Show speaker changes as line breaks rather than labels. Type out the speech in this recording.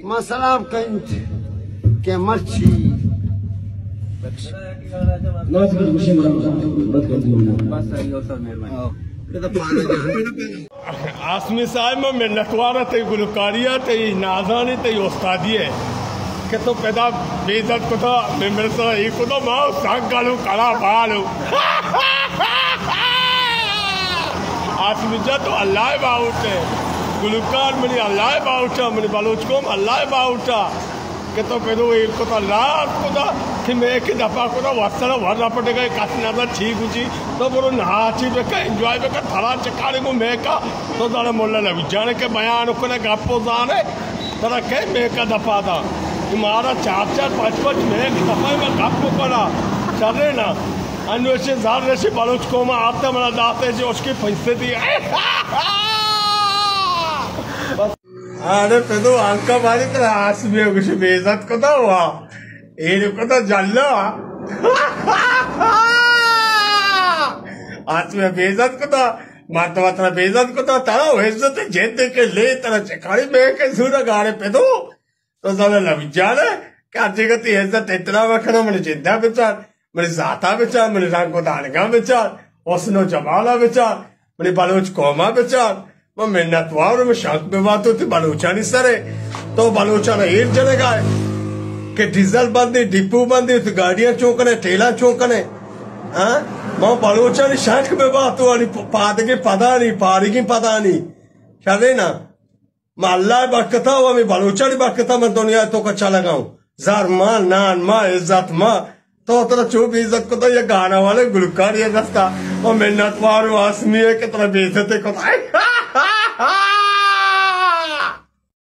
Masalam kant ke marchi.
आसमी साहब में नटवारा ते गुलकारिया ते नाजानी ते उस्तादी है कि तो पैदा बेइज्जत को तो मैं मेरे से एक को तो माँ सांग गालू काला बालू आसमी जा तो अल्लाह बाउट है गुलकार मनी अल्लाह बाउट है मनी बलोच को अल्लाह बाउट है कि तो पैदा एक को तो रात को तो कि मैं एक दफा को तो वस्त्र भरना पड़ेगा काटना था ठीक हुई तो बोलो नाची बेका एंजॉय बेका थरा चकाने को मैं का तो दाने मोल्ला लगी जाने के बयान को ने गप्पो जाने तरा के मैं का दफा था तुम्हारा 4-4 5-5 मैं एक दफा में गप्पो करा चले ना अन्वेषण जार रेसी बलोच को में आपने मना दाते जो उसके पैसे दिए अरे पेदो अंका बारी तो आस में कुछ बेइज्जत को तो हुआ ये को तो जल्लो आज में बेइज्जत को तो मात्र बेइज्जत को तो तारा इज्जत जेद के ले तरह चकारी में के सूरा गाड़े पेदो तो साले लग जाने क्या जगती इज्जत इतना वखना मैंने जिंदा बेचार मेरे जाता बेचार मेरे रंग को दानगा बेचार ओसनो जमाला बेचार मेरे बलोच कोमा बेचार मैं मेहनतवार में शौक में बात होती बलोचा नहीं सरे तो बलोचा ने एक जने गाए कि डीजल बंदी डिपो बंदी तो गाड़ियां चौंकने ठेला चौंकने हाँ मैं बलोचा ने शौक में बात हो वाली पाद के पता नहीं पारी की पता नहीं चले ना मैं अल्लाह बरकता हुआ मैं बलोचा नहीं बरकता मैं दुनिया तो कच्चा लगाऊं जार माँ नान माँ इज्जत माँ तो तरह चुप इज्जत को तो ये गाना वाले गुलकार ये रस्ता और मेहनतवार आसमी है कि तरह बेइज्जत को